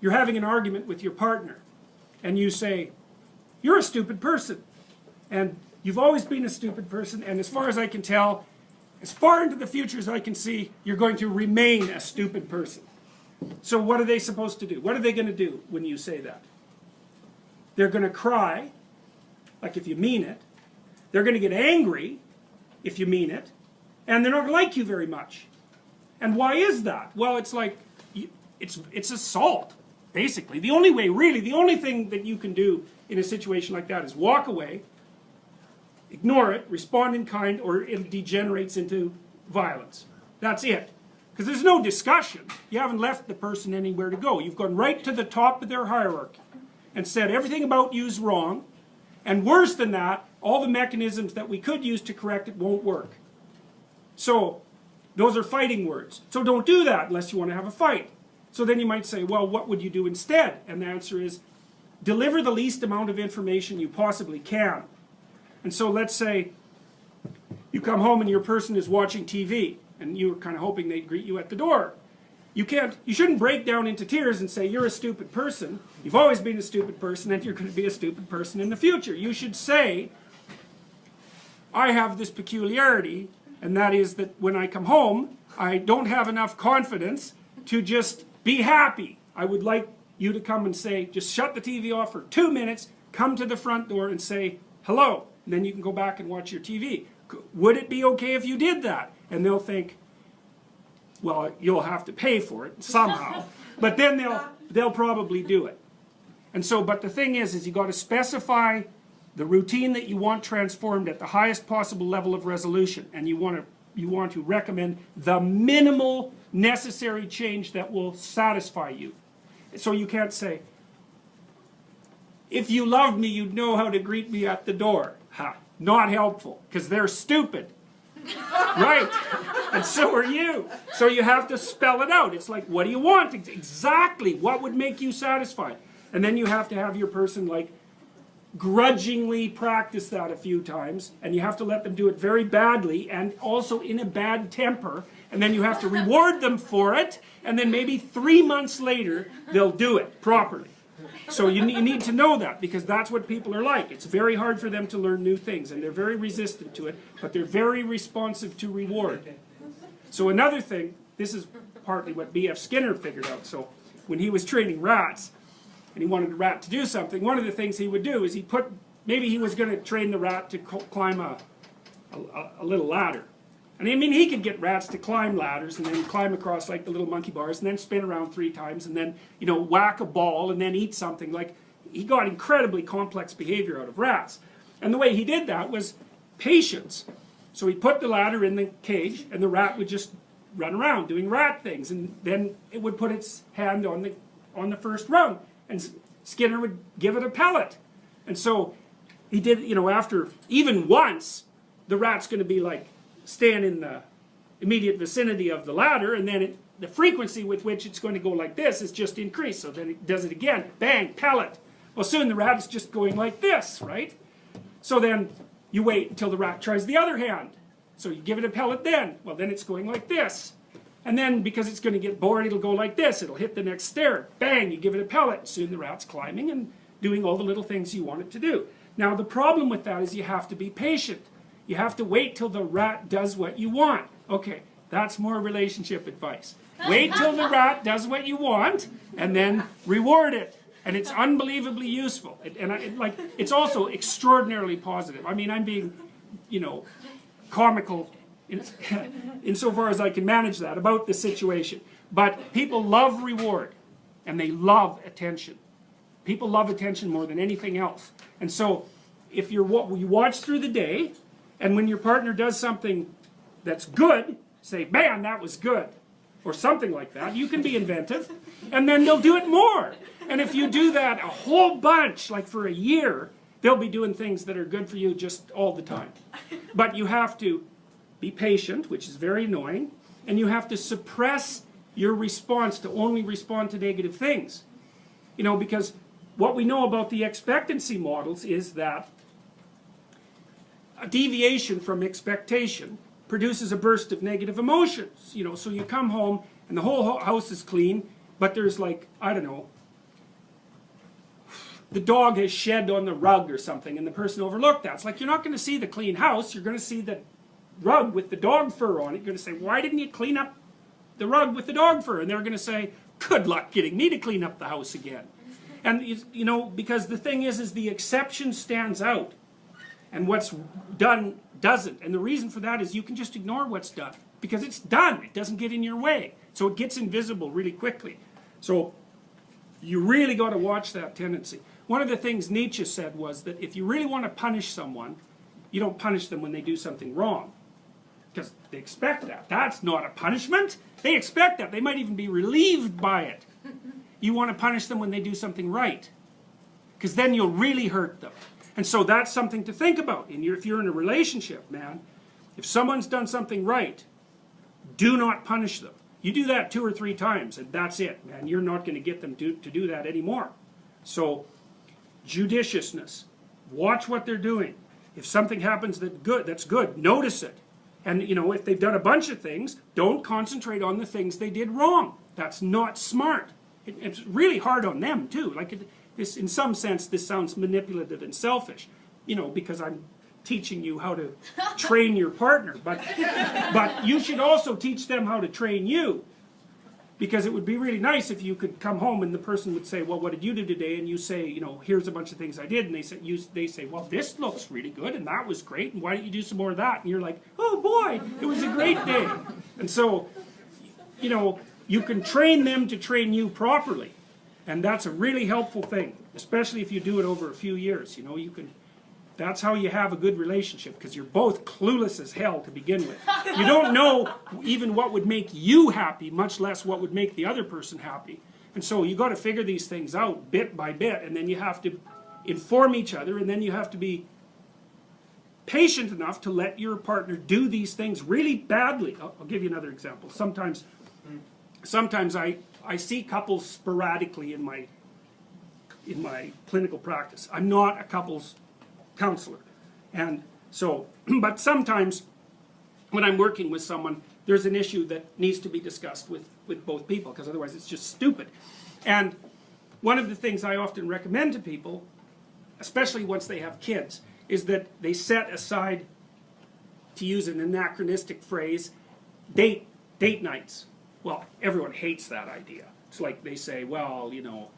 you're having an argument with your partner, and you say, you're a stupid person, and you've always been a stupid person, and as far as I can tell, as far into the future as I can see, you're going to remain a stupid person. So what are they supposed to do? What are they going to do when you say that? They're going to cry, like if you mean it. They're going to get angry, if you mean it. And they're not going to like you very much. And why is that? Well, it's like, it's assault, basically. The only way, really, the only thing that you can do in a situation like that is walk away, ignore it, respond in kind, or it degenerates into violence. That's it. Because there's no discussion. You haven't left the person anywhere to go. You've gone right to the top of their hierarchy and said everything about you is wrong. And worse than that, all the mechanisms that we could use to correct it won't work. So, those are fighting words. So don't do that unless you want to have a fight. So then you might say, well, what would you do instead? And the answer is, deliver the least amount of information you possibly can. And so let's say you come home and your person is watching TV, and you're kind of hoping they'd greet you at the door. You shouldn't break down into tears and say, you're a stupid person, you've always been a stupid person, and you're going to be a stupid person in the future. You should say, I have this peculiarity, and that is that when I come home, I don't have enough confidence to just be happy. I would like you to come and say, just shut the TV off for 2 minutes, come to the front door and say, hello, and then you can go back and watch your TV. Would it be okay if you did that? And they'll think, well, you'll have to pay for it somehow, but then they'll probably do it. And so, but the thing is you got to specify the routine that you want transformed at the highest possible level of resolution, and you want to recommend the minimal necessary change that will satisfy you. So you can't say, if you loved me, you'd know how to greet me at the door. Ha, not helpful, because they're stupid. Right, and so are you. So you have to spell it out. It's like, what do you want? Exactly, what would make you satisfied? And then you have to have your person like grudgingly practice that a few times, and you have to let them do it very badly and also in a bad temper, and then you have to reward them for it, and then maybe 3 months later they'll do it properly. So you need to know that, because that's what people are like. It's very hard for them to learn new things, and they're very resistant to it, but they're very responsive to reward. So another thing, this is partly what B.F. Skinner figured out. So when he was training rats, and he wanted a rat to do something, one of the things he would do is maybe he was going to train the rat to climb a little ladder. And I mean, he could get rats to climb ladders and then climb across like the little monkey bars and then spin around 3 times and then, you know, whack a ball and then eat something. Like, he got incredibly complex behavior out of rats. And the way he did that was patience. So he put the ladder in the cage and the rat would just run around doing rat things, and then it would put its hand on the first rung, and Skinner would give it a pellet. And so he did, you know, after even once, the rat's going to be like, stand in the immediate vicinity of the ladder, and then the frequency with which it's going to go like this is just increased. So then it does it again, bang, pellet. Well, soon the rat is just going like this, right? So then you wait until the rat tries the other hand. So you give it a pellet then. Well, then it's going like this. And then, because it's going to get bored, it'll go like this. It'll hit the next stair. Bang, you give it a pellet. Soon the rat's climbing and doing all the little things you want it to do. Now, the problem with that is you have to be patient. You have to wait till the rat does what you want. Okay, that's more relationship advice. Wait till the rat does what you want, and then reward it. And it's unbelievably useful. It's also extraordinarily positive. I mean, I'm being, you know, comical insofar as I can manage that about the situation. But people love reward, and they love attention. People love attention more than anything else. And so, if you watch through the day, and when your partner does something that's good, say, man, that was good, or something like that. You can be inventive, and then they'll do it more. And if you do that a whole bunch, like for a year, they'll be doing things that are good for you just all the time. But you have to be patient, which is very annoying, and you have to suppress your response to only respond to negative things. You know, because what we know about the expectancy models is that a deviation from expectation produces a burst of negative emotions. You know, so you come home and the whole house is clean, but there's like, I don't know, the dog has shed on the rug or something and the person overlooked that. It's like, you're not going to see the clean house, you're going to see the rug with the dog fur on it. You're going to say, why didn't you clean up the rug with the dog fur? And they're going to say, good luck getting me to clean up the house again. And, you know, because the thing is the exception stands out. And what's done doesn't. And the reason for that is you can just ignore what's done. Because it's done. It doesn't get in your way. So it gets invisible really quickly. So you really got to watch that tendency. One of the things Nietzsche said was that if you really want to punish someone, you don't punish them when they do something wrong. Because they expect that. That's not a punishment. They expect that. They might even be relieved by it. You want to punish them when they do something right. Because then you'll really hurt them. And so that's something to think about. If you're in a relationship, man, if someone's done something right, do not punish them. You do that 2 or 3 times, and that's it, man. You're not going to get them to do that anymore. So, judiciousness. Watch what they're doing. If something happens that's good, notice it. And, you know, if they've done a bunch of things, don't concentrate on the things they did wrong. That's not smart. It's really hard on them, too. Like, in some sense, this sounds manipulative and selfish, you know, because I'm teaching you how to train your partner. But you should also teach them how to train you. Because it would be really nice if you could come home and the person would say, well, what did you do today? And you say, you know, here's a bunch of things I did. And they say, well, this looks really good, and that was great, and why don't you do some more of that? And you're like, oh boy, it was a great day. And so, you know, you can train them to train you properly. And that's a really helpful thing, especially if you do it over a few years. You know, that's how you have a good relationship, because you're both clueless as hell to begin with. You don't know even what would make you happy, much less what would make the other person happy. And so you got to figure these things out bit by bit, and then you have to inform each other, and then you have to be patient enough to let your partner do these things really badly. I'll give you another example. Sometimes I see couples sporadically in my clinical practice. I'm not a couples counselor. And so, but sometimes when I'm working with someone, there's an issue that needs to be discussed with both people, because otherwise it's just stupid. And one of the things I often recommend to people, especially once they have kids, is that they set aside, to use an anachronistic phrase, date nights. Well, everyone hates that idea. It's like they say, well, you know,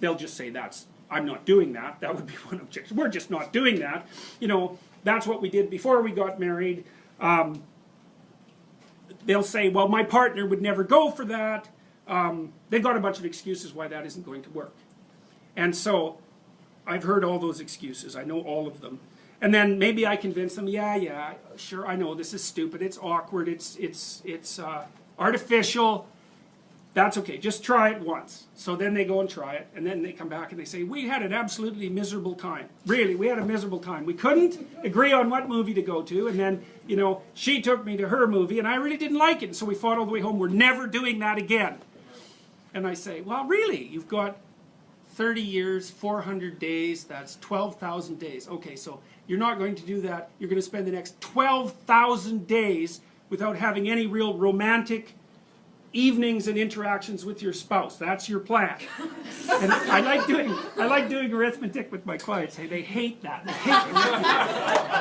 they'll just say I'm not doing that. That would be one objection. We're just not doing that. You know, that's what we did before we got married. They'll say, well, my partner would never go for that. They've got a bunch of excuses why that isn't going to work. And so I've heard all those excuses. I know all of them. And then maybe I convince them, yeah, sure, I know this is stupid. It's awkward. It's artificial. That's okay, just try it once. So then they go and try it, and then they come back and they say, we had an absolutely miserable time. Really, we had a miserable time. We couldn't agree on what movie to go to, and then, you know, she took me to her movie, and I really didn't like it, and so we fought all the way home. We're never doing that again. And I say, well, really, you've got 30 years, 400 days, that's 12,000 days. Okay, so you're not going to do that. You're going to spend the next 12,000 days without having any real romantic evenings and interactions with your spouse. That's your plan. And I like doing arithmetic with my clients. Hey, they hate that.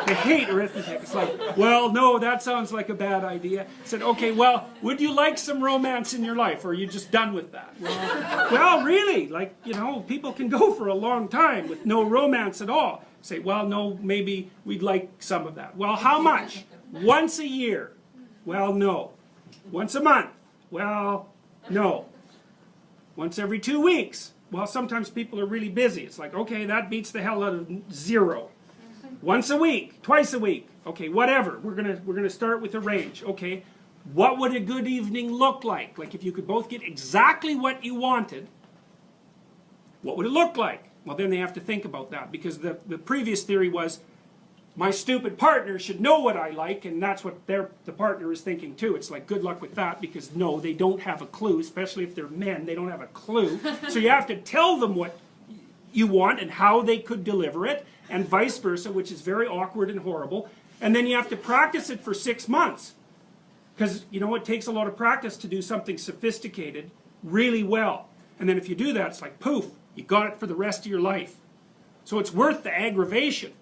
They hate arithmetic. It's like, well, no, that sounds like a bad idea. I said, okay, well, would you like some romance in your life, or are you just done with that? Well, really, like, you know, people can go for a long time with no romance at all. Say, well, no, maybe we'd like some of that. Well, how much? Once a year? Well, no. Once a month? Well, no. Once every 2 weeks? Well, sometimes people are really busy. It's like, okay, that beats the hell out of 0. Once a week, twice a week. Okay, whatever. We're gonna start with a range. Okay, what would a good evening look like? Like if you could both get exactly what you wanted, what would it look like? Well, then they have to think about that, because the previous theory was, my stupid partner should know what I like, and that's what the partner is thinking too. It's like, good luck with that, because no, they don't have a clue, especially if they're men, they don't have a clue. So you have to tell them what you want and how they could deliver it, and vice versa, which is very awkward and horrible. And then you have to practice it for 6 months. Because, you know, it takes a lot of practice to do something sophisticated really well. And then if you do that, it's like, poof, You got it for the rest of your life. So it's worth the aggravation.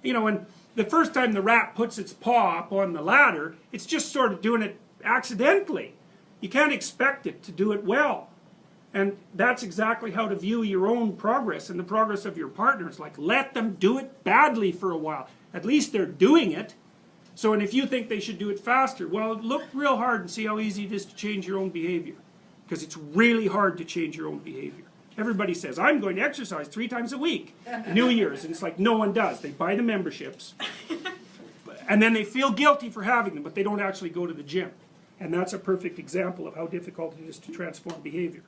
You know, and the first time the rat puts its paw up on the ladder, it's just sort of doing it accidentally. You can't expect it to do it well. And that's exactly how to view your own progress and the progress of your partners. Like, let them do it badly for a while. At least they're doing it. So, and if you think they should do it faster, well, look real hard and see how easy it is to change your own behavior. Because it's really hard to change your own behavior. Everybody says, I'm going to exercise 3 times a week. New Year's. And it's like, no one does. They buy the memberships. And then they feel guilty for having them, but they don't actually go to the gym. And that's a perfect example of how difficult it is to transform behavior.